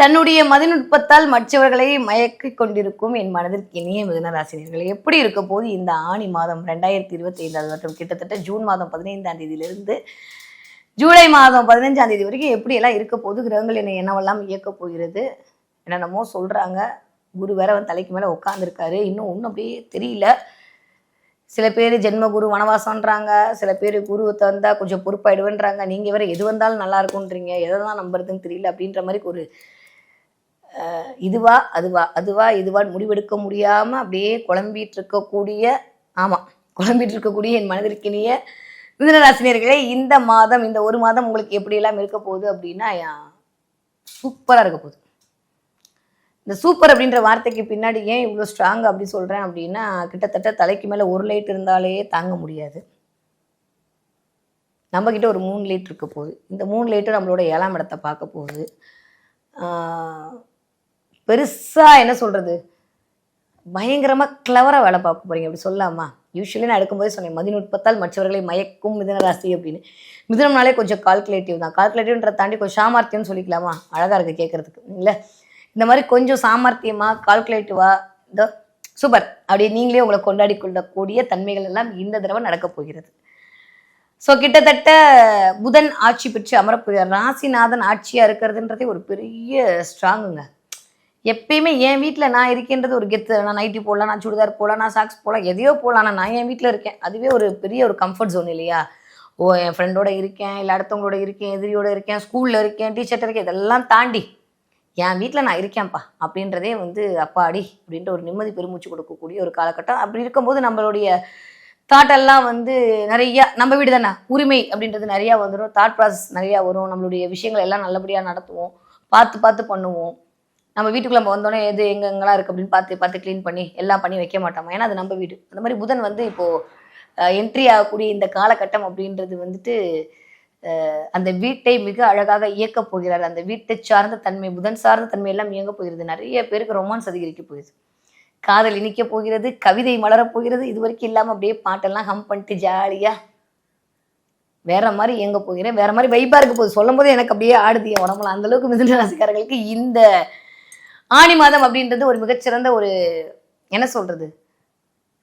தன்னுடைய மதிநுட்பத்தால் மற்றவர்களை மயக்கிக் கொண்டிருக்கும் என் மனதிற்கு இனிய மிதுன ராசினியர்கள் எப்படி இருக்க போது இந்த ஆணி மாதம் 2025 வருடம் கிட்டத்தட்ட ஜூன் மாதம் 15ஆம் தேதியிலிருந்து ஜூலை மாதம் 15ஆம் தேதி வரைக்கும் எப்படி எல்லாம் இருக்க போது கிரகங்கள் என்னவெல்லாம் இயக்க போகிறது என்னென்னமோ சொல்றாங்க. குரு வேற வந்து தலைக்கு மேல உட்காந்துருக்காரு. இன்னும் ஒன்றும் அப்படியே தெரியல. சில பேர் ஜென்ம குரு வனவாசம்ன்றாங்க, சில பேர் குரு தந்தா கொஞ்சம் பொறுப்பாயிடுவேன்றாங்க. நீங்க வேற எது வந்தாலும் நல்லா இருக்கும்ன்றீங்க, எதை தான் நம்புறதுன்னு தெரியல அப்படின்ற மாதிரி ஒரு இதுவா அதுவா அதுவா இதுவான்னு முடிவெடுக்க முடியாம அப்படியே குழம்பிட்டு இருக்கக்கூடிய என் மனதிற்கினிய மிதுனராசினியர்களே, இந்த மாதம் இந்த ஒரு மாதம் உங்களுக்கு எப்படி எல்லாம் இருக்க போகுது அப்படின்னா சூப்பரா இருக்க போகுது. இந்த சூப்பர் அப்படின்ற வார்த்தைக்கு பின்னாடி ஏன் இவ்வளோ ஸ்ட்ராங் அப்படி சொல்றேன் அப்படின்னா, கிட்டத்தட்ட தலைக்கு மேல 1 லைட் இருந்தாலே தாங்க முடியாது. நம்ம கிட்ட ஒரு 3 லைட் இருக்க போகுது. இந்த 3 லைட்டும் நம்மளோட 7ஆம் இடத்தை பார்க்க போகுது. பெருசா என்ன சொல்றது, பயங்கரமா கிளவரா வேலை பார்க்க போறீங்க அப்படி சொல்லலாமா? யூஸ்வலி நான் எடுக்கும்போதே சொன்னேன், மதிநுட்பத்தால் மற்றவர்களை மயக்கும் மிதுனராசி அப்படின்னு. மிதுனம்னாலே கொஞ்சம் கால்குலேட்டிவ் தான். கால்குலேட்டிவ்ன்றதை தாண்டி கொஞ்சம் சாமர்த்தியம்னு சொல்லிக்கலாமா? அழகா இருக்கு கேட்கறதுக்கு இல்லை? இந்த மாதிரி கொஞ்சம் சாமர்த்தியமா கால்குலேட்டிவா இந்த சூப்பர் அப்படி நீங்களே உங்களை கொண்டாடி கொள்ளக்கூடிய தன்மைகள் எல்லாம் இந்த தடவை நடக்க போகிறது. ஸோ கிட்டத்தட்ட புதன் ஆட்சி பெற்று அமரப்போகிறார். ராசிநாதன் ஆட்சியா இருக்கிறதுன்றதே ஒரு பெரிய ஸ்ட்ராங்குங்க. எப்பயுமே என் வீட்டில் நான் இருக்கின்றது ஒரு கெத்து. நான் நைட்டி போடலாம், நான் சுடிதார் போடலாம், நான் சாக்ஸ் போடலாம், எதையோ போடலாம். நான் என் வீட்டில் இருக்கேன், அதுவே ஒரு பெரிய ஒரு கம்ஃபர்ட் ஜோன் இல்லையா? என் ஃப்ரெண்டோட இருக்கேன், இல்லை அடுத்தவங்களோட இருக்கேன், எதிரியோட இருக்கேன், ஸ்கூலில் இருக்கேன், டீச்சர்ட் இருக்கேன், இதெல்லாம் தாண்டி என் வீட்டில் நான் இருக்கேன்ப்பா அப்படின்றதே வந்து அப்பாடி அப்படின்ற ஒரு நிம்மதி பெருமூச்சு கொடுக்கக்கூடிய ஒரு காலகட்டம். அப்படி இருக்கும்போது நம்மளுடைய தாட்டெல்லாம் வந்து நிறையா நம்ம வீடு தானே உரிமை அப்படின்றது நிறையா வந்துடும். தாட் ப்ராசஸ் நிறையா வரும். நம்மளுடைய விஷயங்கள் எல்லாம் நல்லபடியாக நடத்துவோம், பார்த்து பண்ணுவோம். நம்ம வீட்டுக்குள்ள நம்ம வந்தோடனே எது எங்கெங்கெல்லாம் இருக்குது அப்படின்னு பார்த்து க்ளீன் பண்ணி எல்லாம் பண்ணி வைக்க மாட்டோமா? ஏன்னா அது நம்ம வீடு. அந்த மாதிரி புதன் வந்து இப்போது என்ட்ரி ஆகக்கூடிய இந்த காலகட்டம் அப்படின்றது வந்துட்டு அந்த வீட்டை மிக அழகாக இயக்க போகிறார். அந்த வீட்டை சார்ந்த தன்மை, புதன் சார்ந்த தன்மை எல்லாம் இயங்க போகிறது. நிறைய பேருக்கு ரொமான்ஸ் அதிகரிக்க போகுது, காதல் இனிக்க போகிறது, கவிதை மலரப் போகிறது. இது வரைக்கும் இல்லாமல் அப்படியே பாட்டெல்லாம் ஹம் பண்ணிட்டு ஜாலியாக வேற மாதிரி இயங்க போகிறேன். வேற மாதிரி வைப்பாக இருக்க போகுது. சொல்லும் போது எனக்கு அப்படியே ஆடுது என் உடம்புல. அந்த அளவுக்கு மிதுன ராசிக்காரர்களுக்கு இந்த ஆணி மாதம் அப்படின்றது ஒரு மிகச்சிறந்த ஒரு என்ன சொல்றது,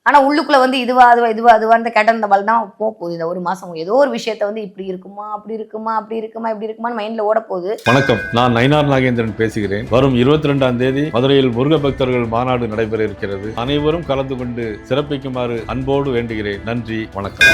ஆனா உள்ளுக்குள்ள வந்து இதுவா அதுவான்னு கேட்ட இந்த பல் தான் போகுது. இந்த ஒரு மாசம் ஏதோ ஒரு விஷயத்த வந்து இப்படி இருக்குமா அப்படி இருக்குமான்னு மைண்ட்ல ஓட போகுது. வணக்கம், நான் நயினார் நாகேந்திரன் பேசுகிறேன். வரும் 22ஆம் தேதி மதுரையில் முருக பக்தர்கள் மாநாடு நடைபெற இருக்கிறது. அனைவரும் கலந்து கொண்டு சிறப்பிக்குமாறு அன்போடு வேண்டுகிறேன். நன்றி, வணக்கம்.